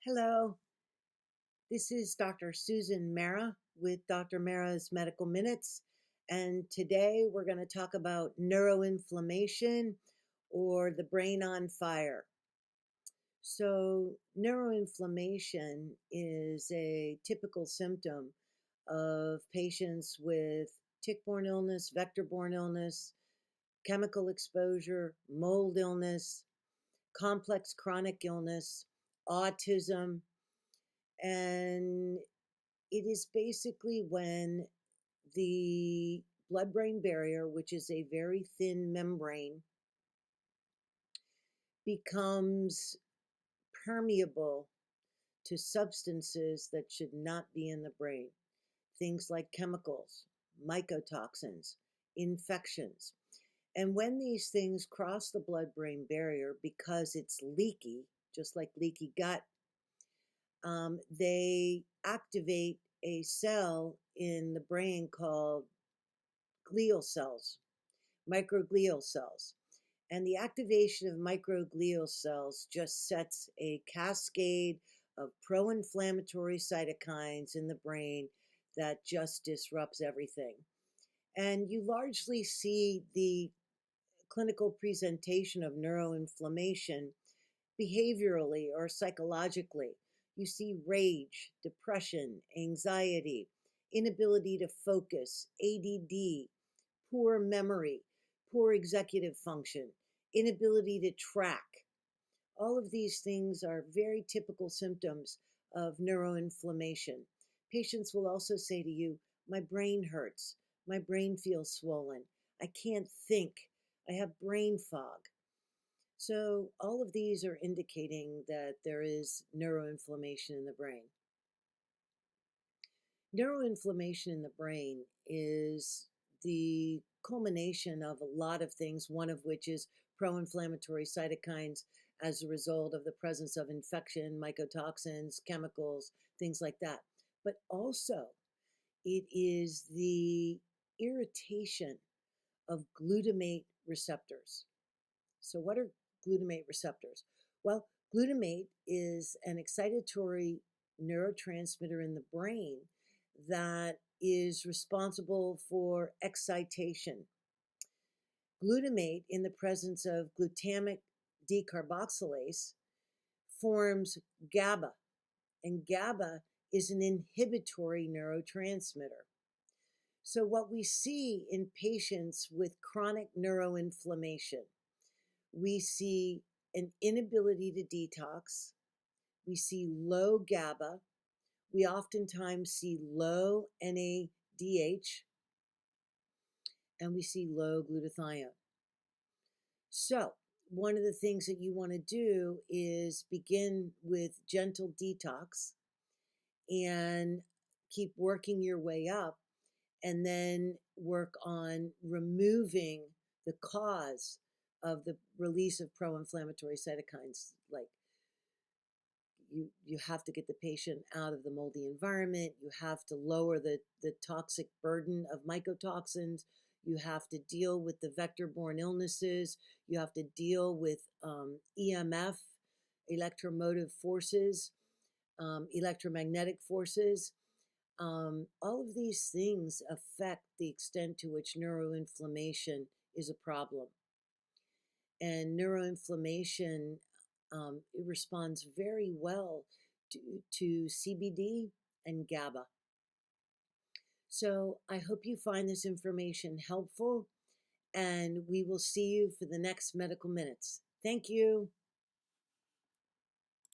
Hello, this is Dr. Susan Mara with Dr. Mara's Medical Minutes, and today we're going to talk about neuroinflammation or the brain on fire. So, neuroinflammation is a typical symptom of patients with tick-borne illness, vector-borne illness, chemical exposure, mold illness, complex chronic illness, autism, and it is basically when the blood-brain barrier, which is a very thin membrane, becomes permeable to substances that should not be in the brain. Things like chemicals, mycotoxins, infections. And when these things cross the blood-brain barrier, because it's leaky, just like leaky gut, they activate a cell in the brain called glial cells, microglial cells. And the activation of microglial cells just sets a cascade of pro-inflammatory cytokines in the brain that just disrupts everything. And you largely see the clinical presentation of neuroinflammation behaviorally or psychologically. You see rage, depression, anxiety, inability to focus, ADD, poor memory, poor executive function, inability to track. All of these things are very typical symptoms of neuroinflammation. Patients will also say to you, my brain hurts, my brain feels swollen, I can't think, I have brain fog. So all of these are indicating that there is neuroinflammation in the brain. Neuroinflammation in the brain is the culmination of a lot of things, one of which is pro-inflammatory cytokines as a result of the presence of infection, mycotoxins, chemicals, things like that. But also, it is the irritation of glutamate receptors. So what are glutamate receptors? Well, glutamate is an excitatory neurotransmitter in the brain that is responsible for excitation. Glutamate, in the presence of glutamic decarboxylase, forms GABA, and GABA is an inhibitory neurotransmitter. So what we see in patients with chronic neuroinflammation, we see an inability to detox, we see low GABA, we oftentimes see low NADH, and we see low glutathione. So one of the things that you want to do is begin with gentle detox and keep working your way up, and then work on removing the cause of the release of pro-inflammatory cytokines. Like you have to get the patient out of the moldy environment. You have to lower the toxic burden of mycotoxins. You have to deal with the vector-borne illnesses. You have to deal with EMF, electromotive forces, electromagnetic forces. All of these things affect the extent to which neuroinflammation is a problem. And neuroinflammation, it responds very well to CBD and GABA. So I hope you find this information helpful, and we will see you for the next Medical Minutes. Thank you.